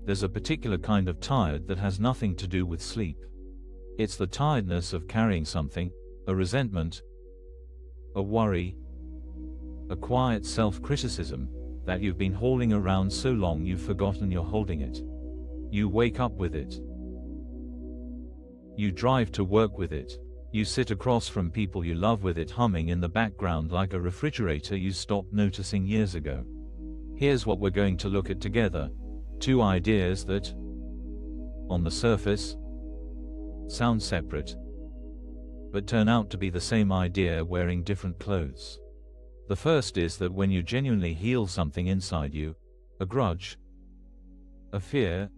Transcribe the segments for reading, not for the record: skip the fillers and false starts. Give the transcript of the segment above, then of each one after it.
There's a particular kind of tired that has nothing to do with sleep. It's the tiredness of carrying something, a resentment, a worry, a quiet self-criticism, that you've been hauling around so long you've forgotten you're holding it. You wake up with it. You drive to work with it. You sit across from people you love with it humming in the background like a refrigerator you stopped noticing years ago. Here's what we're going to look at together. 2 ideas that, on the surface, sound separate, but turn out to be the same idea wearing different clothes. The first is that when you genuinely heal something inside you, a grudge, a fear,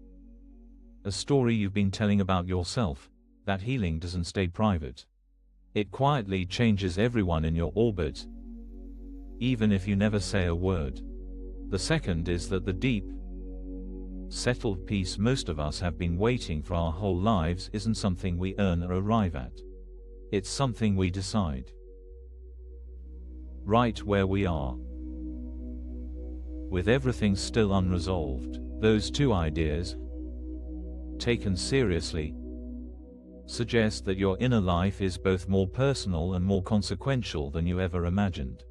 a story you've been telling about yourself, that healing doesn't stay private. It quietly changes everyone in your orbit, even if you never say a word. The second is that the deep, settled peace most of us have been waiting for our whole lives isn't something we earn or arrive at. It's something we decide. Right where we are, with everything still unresolved. Those 2 ideas, taken seriously, suggest that your inner life is both more personal and more consequential than you ever imagined.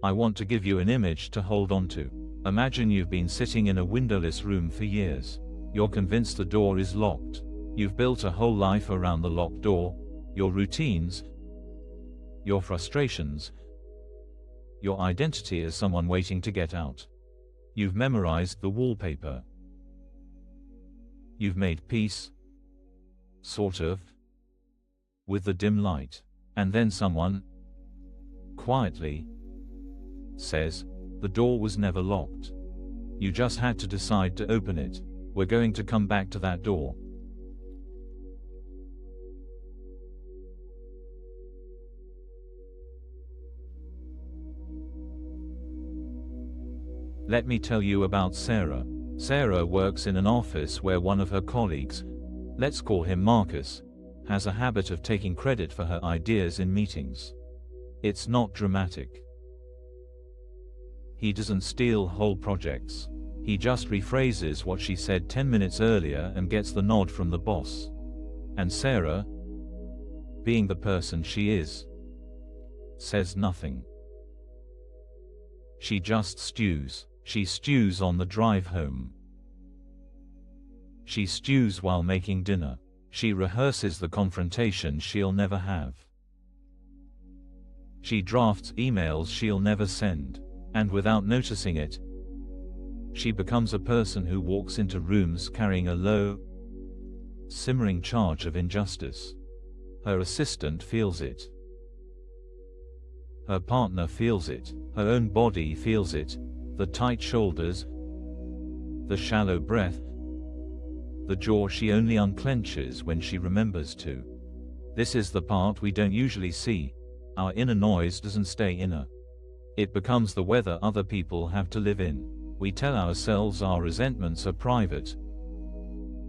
I want to give you an image to hold on to. Imagine you've been sitting in a windowless room for years. You're convinced the door is locked. You've built a whole life around the locked door, your routines, your frustrations, your identity as someone waiting to get out. You've memorized the wallpaper. You've made peace, sort of, with the dim light. And then someone, quietly, says, the door was never locked. You just had to decide to open it. We're going to come back to that door. Let me tell you about Sarah. Sarah works in an office where one of her colleagues, let's call him Marcus, has a habit of taking credit for her ideas in meetings. It's not dramatic. He doesn't steal whole projects. He just rephrases what she said 10 minutes earlier and gets the nod from the boss. And Sarah, being the person she is, says nothing. She just stews. She stews on the drive home. She stews while making dinner. She rehearses the confrontation she'll never have. She drafts emails she'll never send. And without noticing it, she becomes a person who walks into rooms carrying a low, simmering charge of injustice. Her assistant feels it. Her partner feels it. Her own body feels it. The tight shoulders, the shallow breath, the jaw she only unclenches when she remembers to. This is the part we don't usually see. Our inner noise doesn't stay inner. It becomes the weather other people have to live in. We tell ourselves our resentments are private,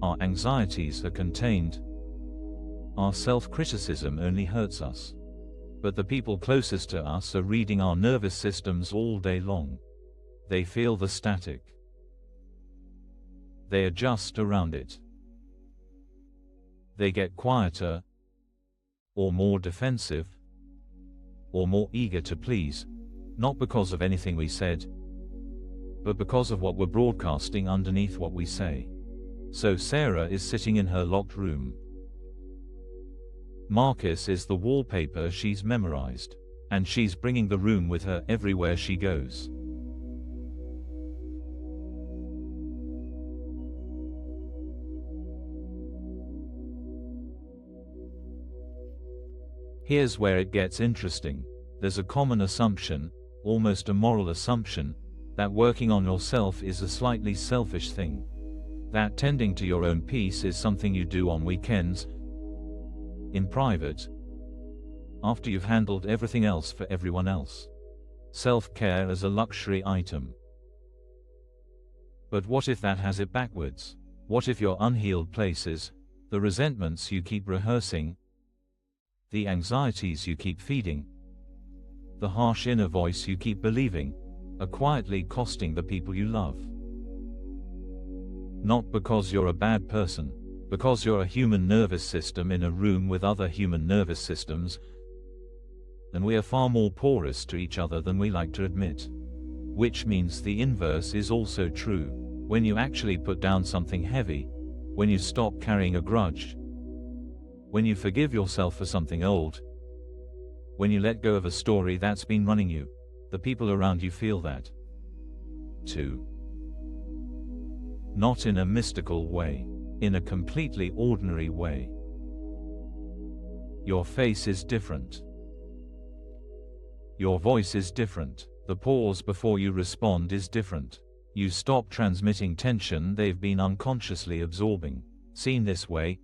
our anxieties are contained, our self-criticism only hurts us. But the people closest to us are reading our nervous systems all day long. They feel the static. They adjust around it. They get quieter, or more defensive, or more eager to please, not because of anything we said, but because of what we're broadcasting underneath what we say. So Sarah is sitting in her locked room. Marcus is the wallpaper she's memorized, and she's bringing the room with her everywhere she goes. Here's where it gets interesting. There's a common assumption, almost a moral assumption, that working on yourself is a slightly selfish thing. That tending to your own peace is something you do on weekends, in private, after you've handled everything else for everyone else. Self-care as a luxury item. But what if that has it backwards? What if your unhealed places, the resentments you keep rehearsing, the anxieties you keep feeding, the harsh inner voice you keep believing, are quietly costing the people you love? Not because you're a bad person, because you're a human nervous system in a room with other human nervous systems, and we are far more porous to each other than we like to admit. Which means the inverse is also true. When you actually put down something heavy, when you stop carrying a grudge, when you forgive yourself for something old, when you let go of a story that's been running you, the people around you feel that too. Not in a mystical way, in a completely ordinary way. Your face is different. Your voice is different. The pause before you respond is different. You stop transmitting tension they've been unconsciously absorbing. Seen this way,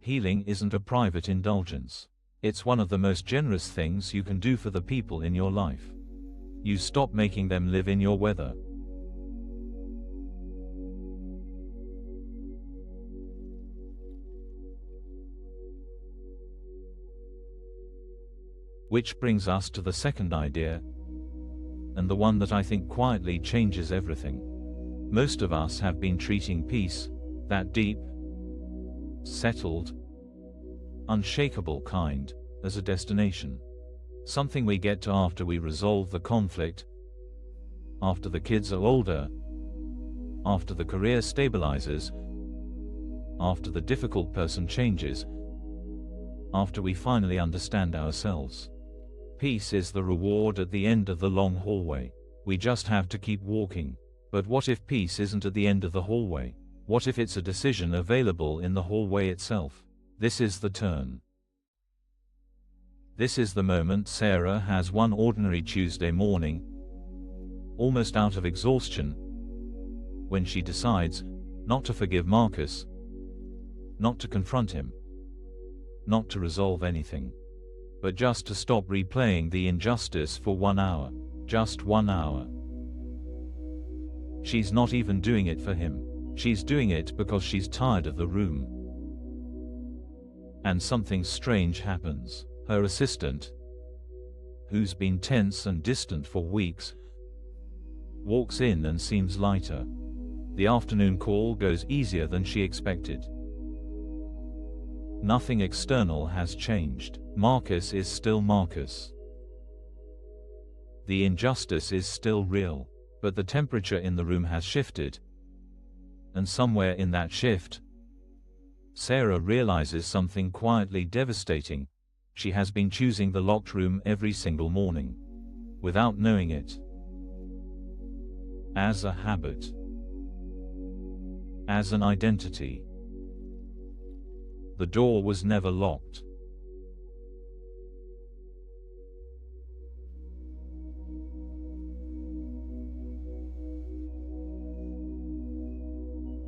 healing isn't a private indulgence. It's one of the most generous things you can do for the people in your life. You stop making them live in your weather. Which brings us to the second idea, and the one that I think quietly changes everything. Most of us have been treating peace, that deep, settled, unshakable kind, as a destination. Something we get to after we resolve the conflict, after the kids are older, after the career stabilizes, after the difficult person changes, after we finally understand ourselves. Peace is the reward at the end of the long hallway. We just have to keep walking. But what if peace isn't at the end of the hallway? What if it's a decision available in the hallway itself? This is the turn. This is the moment Sarah has one ordinary Tuesday morning, almost out of exhaustion, when she decides not to forgive Marcus, not to confront him, not to resolve anything, but just to stop replaying the injustice for 1 hour. Just 1 hour. She's not even doing it for him. She's doing it because she's tired of the room. And something strange happens. Her assistant, who's been tense and distant for weeks, walks in and seems lighter. The afternoon call goes easier than she expected. Nothing external has changed. Marcus is still Marcus. The injustice is still real, but the temperature in the room has shifted. And somewhere in that shift, Sarah realizes something quietly devastating. She has been choosing the locked room every single morning, without knowing it. As a habit. As an identity. The door was never locked.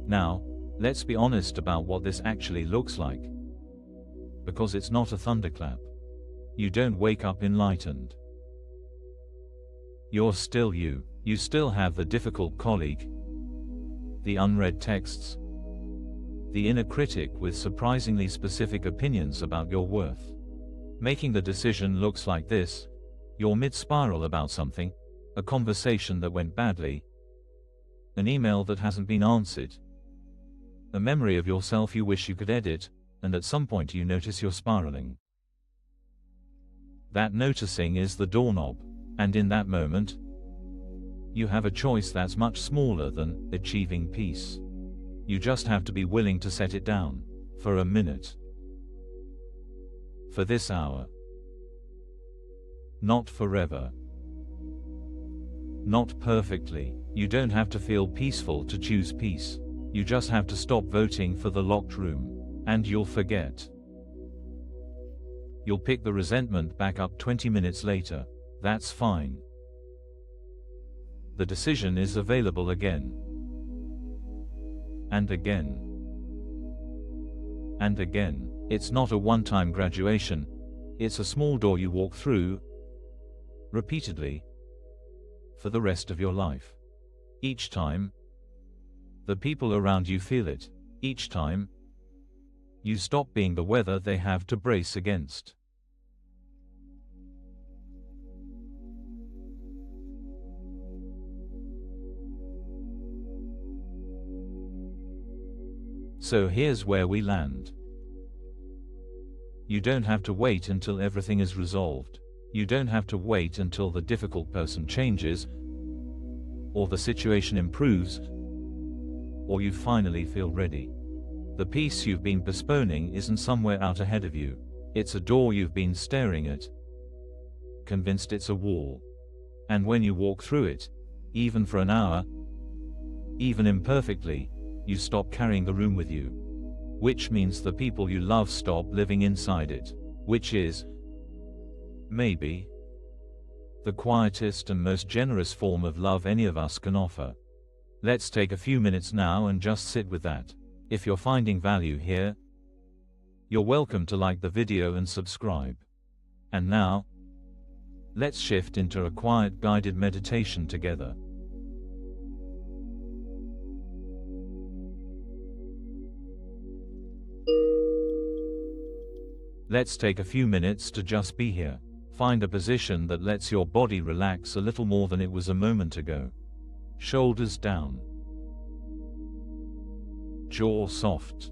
Now, let's be honest about what this actually looks like. Because it's not a thunderclap. You don't wake up enlightened. You're still you. You still have the difficult colleague, the unread texts, the inner critic with surprisingly specific opinions about your worth. Making the decision looks like this. You're mid-spiral about something, a conversation that went badly, an email that hasn't been answered, a memory of yourself you wish you could edit, and at some point you notice you're spiraling. That noticing is the doorknob, and in that moment, you have a choice that's much smaller than achieving peace. You just have to be willing to set it down, for a minute. For this hour. Not forever. Not perfectly. You don't have to feel peaceful to choose peace. You just have to stop voting for the locked room, and you'll forget. You'll pick the resentment back up 20 minutes later. That's fine. The decision is available again. And again. And again. It's not a one-time graduation. It's a small door you walk through, repeatedly, for the rest of your life. Each time, the people around you feel it. Each time, you stop being the weather they have to brace against. So here's where we land. You don't have to wait until everything is resolved. You don't have to wait until the difficult person changes, or the situation improves, or you finally feel ready. The peace you've been postponing isn't somewhere out ahead of you. It's a door you've been staring at, convinced it's a wall. And when you walk through it, even for an hour, even imperfectly, you stop carrying the room with you. Which means the people you love stop living inside it. Which is, maybe, the quietest and most generous form of love any of us can offer. Let's take a few minutes now and just sit with that. If you're finding value here, you're welcome to like the video and subscribe. And now, let's shift into a quiet guided meditation together. Let's take a few minutes to just be here. Find a position that lets your body relax a little more than it was a moment ago. Shoulders down. Jaw soft.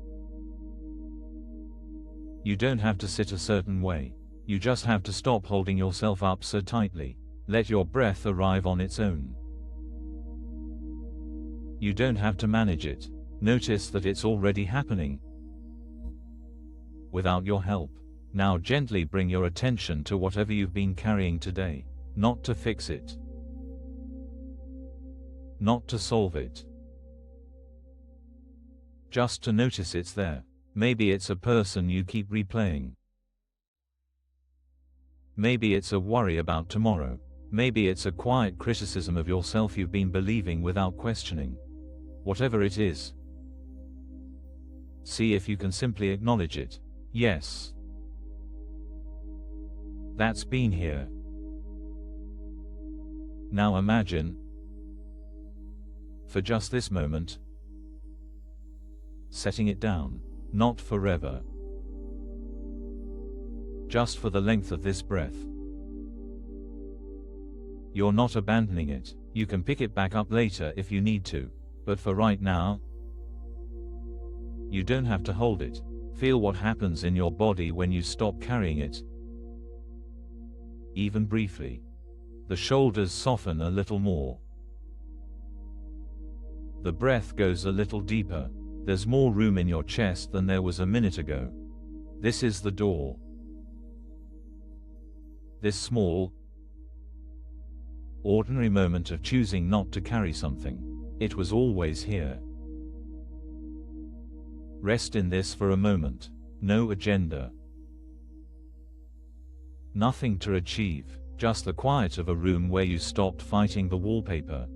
You don't have to sit a certain way. You just have to stop holding yourself up so tightly. Let your breath arrive on its own. You don't have to manage it. Notice that it's already happening, without your help. Now gently bring your attention to whatever you've been carrying today. Not to fix it. Not to solve it. Just to notice it's there. Maybe it's a person you keep replaying. Maybe it's a worry about tomorrow. Maybe it's a quiet criticism of yourself you've been believing without questioning. Whatever it is, see if you can simply acknowledge it. Yes, that's been here. Now imagine, for just this moment, setting it down. Not forever. Just for the length of this breath. You're not abandoning it. You can pick it back up later if you need to. But for right now, you don't have to hold it. Feel what happens in your body when you stop carrying it. Even briefly. The shoulders soften a little more. The breath goes a little deeper. There's more room in your chest than there was a minute ago. This is the door. This small, ordinary moment of choosing not to carry something. It was always here. Rest in this for a moment. No agenda. Nothing to achieve, just the quiet of a room where you stopped fighting the wallpaper.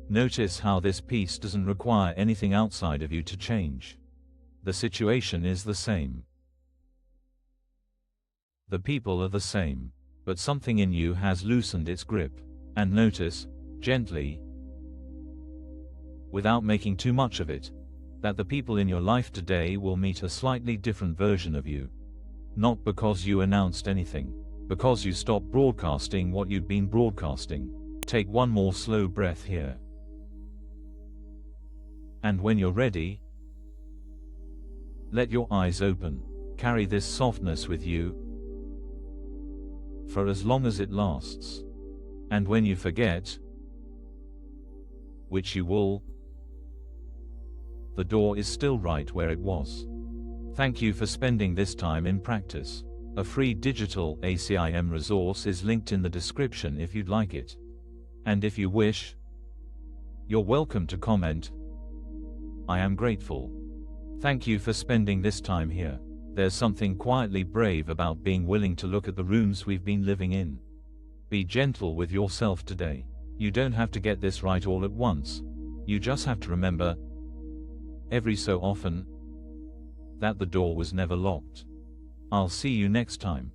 Notice how this peace doesn't require anything outside of you to change. The situation is the same. The people are the same, but something in you has loosened its grip. And notice, gently, without making too much of it, that the people in your life today will meet a slightly different version of you. Not because you announced anything, because you stopped broadcasting what you'd been broadcasting. Take one more slow breath here. And when you're ready, let your eyes open. Carry this softness with you for as long as it lasts. And when you forget, which you will, the door is still right where it was. Thank you for spending this time in practice. A free digital ACIM resource is linked in the description if you'd like it. And if you wish, you're welcome to comment. I am grateful. Thank you for spending this time here. There's something quietly brave about being willing to look at the rooms we've been living in. Be gentle with yourself today. You don't have to get this right all at once. You just have to remember, every so often, that the door was never locked. I'll see you next time.